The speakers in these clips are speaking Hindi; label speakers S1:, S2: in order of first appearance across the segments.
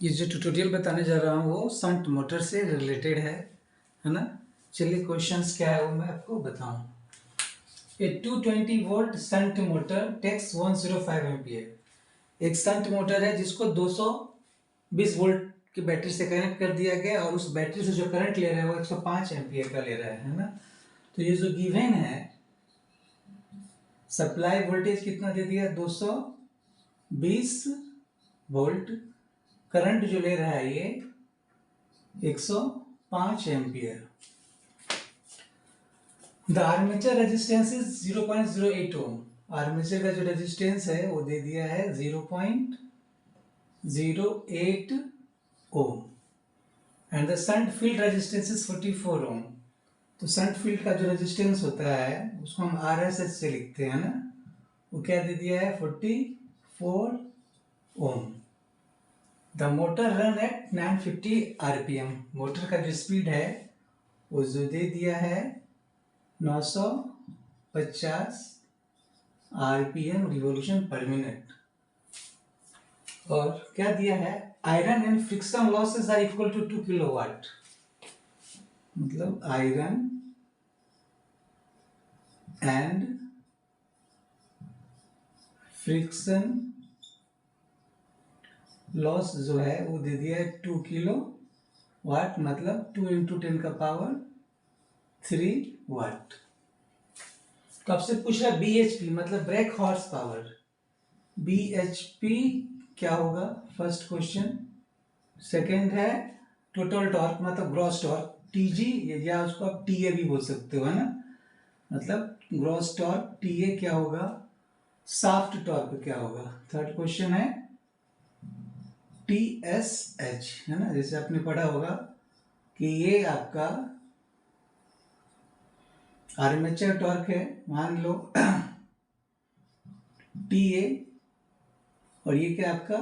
S1: ये जो ट्यूटोरियल बताने जा रहा हूँ वो शंट मोटर से रिलेटेड है ना। चलिए क्वेश्चंस क्या है वो मैं आपको बताऊं। A 220 volt shunt motor takes 105 ampere. एक शंट मोटर है जिसको 220 वोल्ट की बैटरी से कनेक्ट कर दिया गया और उस बैटरी से जो करंट ले रहा है वो 105 एम्पियर का ले रहा है ना। तो ये जो गिवन है सप्लाई वोल्टेज कितना दे दिया 220 वोल्ट, करंट जो ले रहा है ये 105 ampere. The armature resistance is 0.08 ohm. Armature का जो रेजिस्टेंस है वो दे दिया है 0.08 ohm and the shunt field resistance is 44 ohm. तो शंट फील्ड का जो रेजिस्टेंस होता है उसको हम RSH से लिखते हैं ना, वो क्या दे दिया है 44 ohm. The motor run at 950 RPM। Motor का जो स्पीड है वो जो दे दिया है 950 RPM रिवॉल्यूशन पर मिनट। और क्या दिया है iron and friction losses are equal to 2 kilowatt. मतलब आयरन एंड फ्रिक्शन लॉस जो है वो दे दिया है 2 किलो वाट, मतलब 2 × 10⁻³ वाट। तो आपसे पूछ रहा है BHP मतलब ब्रेक हॉर्स पावर। BHP क्या होगा फर्स्ट क्वेश्चन। सेकंड है टोटल टॉर्क मतलब ग्रॉस टॉर्क TG, या उसको आप TA भी बोल सकते हो है ना। मतलब ग्रॉस टॉर्क TA क्या होगा, शाफ्ट टॉर्क क्या होगा। थर्ड क्वेश्चन है TSH है ना, जैसे आपने पढ़ा होगा कि ये आपका आर्मेचर टॉर्क है, मान लो TA, और ये क्या आपका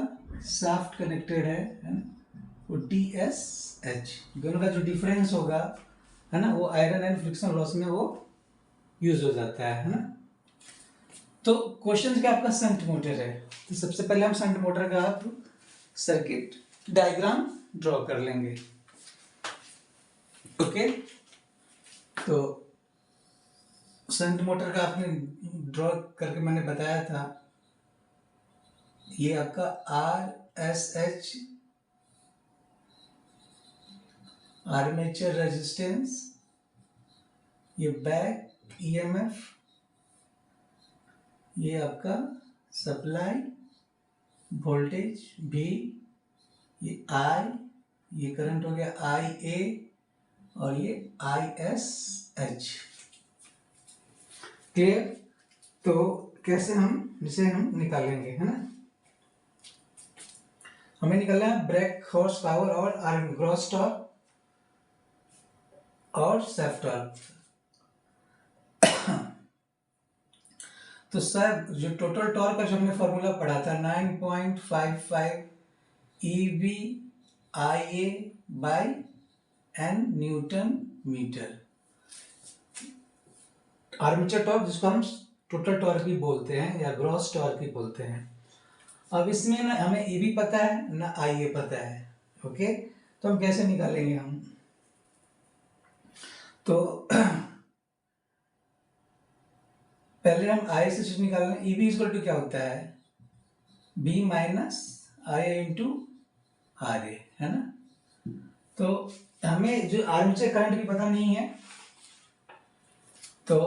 S1: शाफ्ट कनेक्टेड है ना, वो TSH। दोनों का जो डिफरेंस होगा है ना वो आयरन एंड फ्रिक्शन लॉस में वो यूज हो जाता है ना। तो क्वेश्चन क्या आपका शंट मोटर है, तो सबसे पहले हम शंट मोटर का आप सर्किट डायग्राम ड्रॉ कर लेंगे। ओके, तो शंट मोटर का आपने ड्रॉ करके मैंने बताया था, ये आपका RSH आर्मेचर रेजिस्टेंस, ये बैक EMF, ये आपका सप्लाई वोल्टेज V, ये I, ये करंट हो गया IA, और ये ISH। क्लियर। तो कैसे हम इसे हम निकालेंगे है ना। हमें निकालना है ब्रेक हॉर्स पावर और ग्रॉस टॉर्क और शाफ्ट टॉर्क। तो सर जो टोटल टॉर्क का जो हमने फॉर्मूला पढ़ा था 9.55 EV/Ia/N Newton metre. Armature torque जिसको हम टोटल टॉर्क भी बोलते हैं या ग्रॉस टॉर्क भी बोलते हैं। अब इसमें ना हमें EV पता है ना IA पता है। ओके, तो हम कैसे निकालेंगे हम, तो पहले हम ISH निकालना। EV इक्वल टू क्या होता है B - IA × RA है ना। तो हमें जो आर्मेचर करंट भी पता नहीं है, तो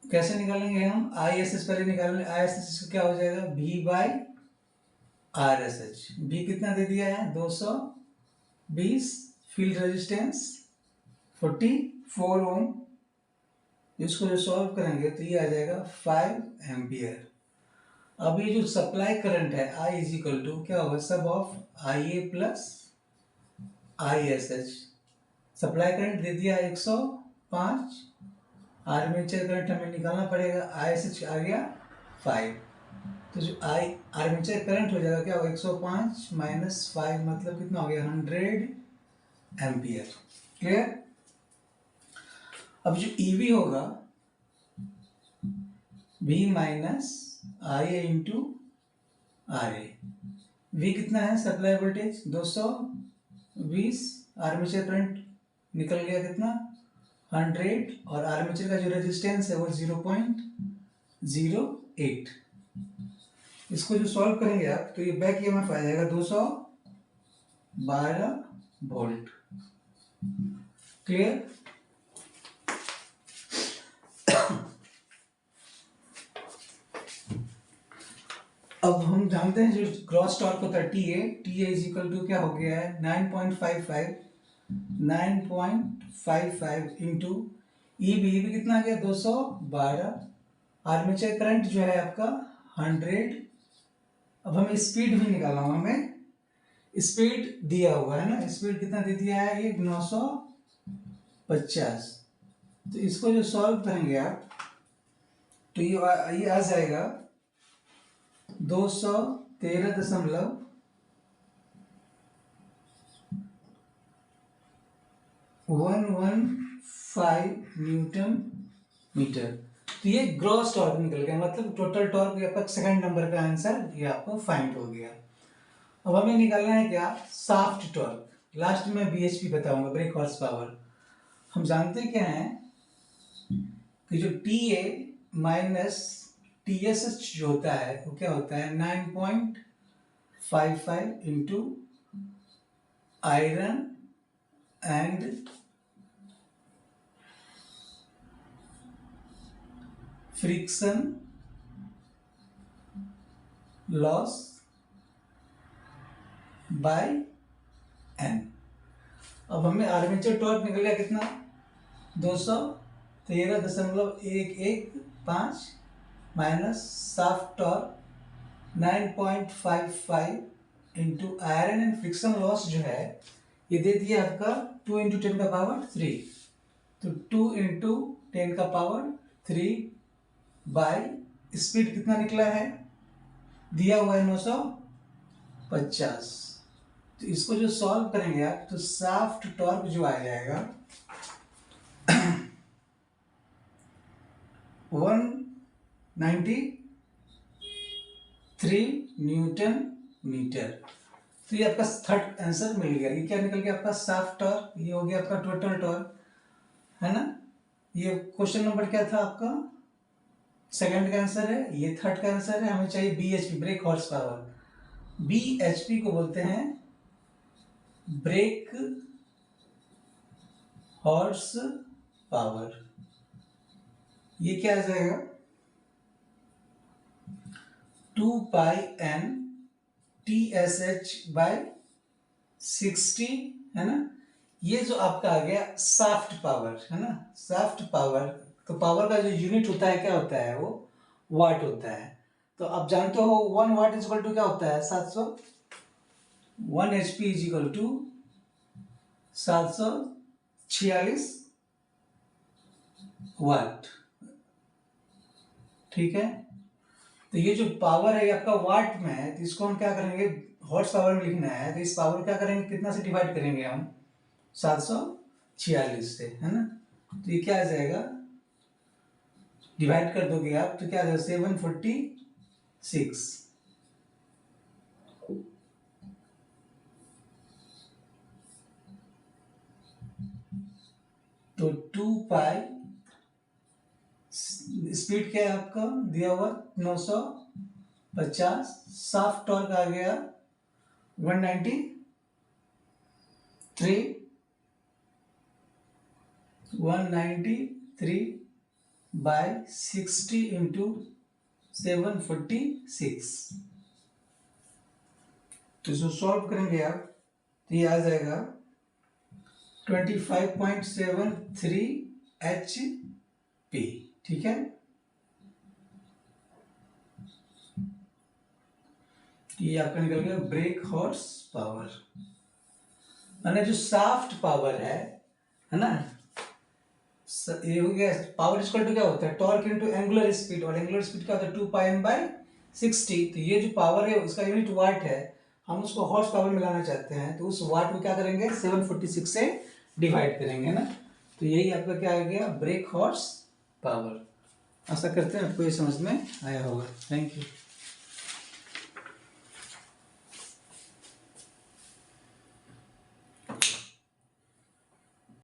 S1: कैसे निकालेंगे हम ISH पहले निकालेंगे। ISH क्या हो जाएगा V/RSH। B कितना दे दिया है 220, फील्ड रेजिस्टेंस 44 ओम। इसको जो सॉल्व करेंगे तो ये आ जाएगा 5 एम्पियर। अब ये जो सप्लाई करंट है I = क्या होगा sum of IA + ISH। Supply current दे दिया 105, आर्मेचर करंट हमें निकालना पड़ेगा, ISH आ गया 5। तो जो आर्मेचर करंट हो जाएगा क्या होगा 105 - 5 मतलब कितना हो गया 100 एम्पियर। क्लियर। अब जो EV होगा V - IA × RA। V कितना है सप्लाई वोल्टेज 220, आर्मेचर करंट निकल गया कितना 100, और आर्मेचर का जो रेजिस्टेंस है वो 0.08। इसको जो सॉल्व करेंगे आप तो ये बैक ईएमएफ आ जाएगा 212 वोल्ट। क्लियर? अब हम जानते हैं जो ग्रॉस टॉर्क होता है TA इज इक्वल टू क्या हो गया है 9.55 इंटू EB कितना आ गया 212, आर्मेचर करंट जो है आपका 100। अब हमें स्पीड भी निकालना होगा, हमें स्पीड दिया हुआ है ना, स्पीड कितना दे दिया है ये 950। तो इसको जो सॉल्व करेंगे आप तो ये आ जाएगा 213.115 न्यूटन मीटर। तो ये ग्रॉस टॉर्क निकल गया, मतलब टोटल टॉर्क आपका सेकंड नंबर का आंसर ये आपको फाइंड हो गया। अब हमें निकालना है क्या शाफ्ट टॉर्क। लास्ट में BHP बताऊंगा, ब्रेक हॉर्स पावर। हम जानते क्या हैं कि जो TA माइनस TSH जो होता है वो क्या होता है 9.55 into iron and friction loss by N। अब हमें आर्मेचर टॉर्क निकल गया कितना 213.115 minus shaft torque 9.55 into iron and friction loss जो है ये दे दिया आपका 2 इंटू 10 का पावर 3। तो 2 इंटू 10 का पावर 3 बाय स्पीड कितना निकला है दिया हुआ है 950। तो इसको जो सॉल्व करेंगे आप तो शाफ्ट टॉर्क जो आ जाएगा 193 न्यूटन मीटर। तो ये आपका थर्ड आंसर मिल गया। ये क्या निकल गया आपका शाफ्ट टॉर्क, ये हो गया आपका टोटल टॉर्क, है ना। ये क्वेश्चन नंबर क्या था आपका सेकंड का आंसर है, ये थर्ड का आंसर है। हमें चाहिए BHP break horse power. BHP को बोलते हैं ब्रेक हॉर्स पावर। ये क्या आ जाएगा 2 पाई N TSH बाय 60, है ना। ये जो आपका आ गया शाफ्ट पावर, है ना। शाफ्ट पावर, तो पावर का जो यूनिट होता है क्या होता है वो वाट होता है। तो आप जानते हो 1 वाट इज इक्वल टू क्या होता है 700। 1 HP इज इक्वल टू 746 वाट। ठीक है, तो ये जो पावर है ये आपका वाट में है, तो इसको हम क्या करेंगे हॉर्स पावर में लिखना है। तो इस पावर क्या करेंगे कितना से डिवाइड करेंगे हम 746 से, है ना। तो ये क्या आ जाएगा डिवाइड कर दोगे आप तो क्या आ जाएगा 746। तो 2 पाई स्पीड क्या है आपका दिया हुआ 950, शाफ्ट टॉर्क आ गया 193 बाय 60 इंटू 746। तो इसको सॉल्व करेंगे आप तो ये आ जाएगा 25.73 HP। ठीक है, ये आपका निकल गया ब्रेक हॉर्स पावर। मैंने जो शाफ्ट पावर है ना, ये हो गया पावर इक्वल टू क्या होता है टॉर्क इनटू एंगुलर स्पीड, और एंगुलर स्पीड क्या होता है 2 पाई n बाय 60। तो ये जो पावर है उसका यूनिट वाट है, हम उसको हॉर्स पावर में लाना चाहते हैं तो उस वाट को क्या करेंगे 746 से डिवाइड करेंगे ना। तो यही आपका क्या आ गया ब्रेक हॉर्स पावर। आशा करते हैं आपको ये समझ में आया होगा। Thank you.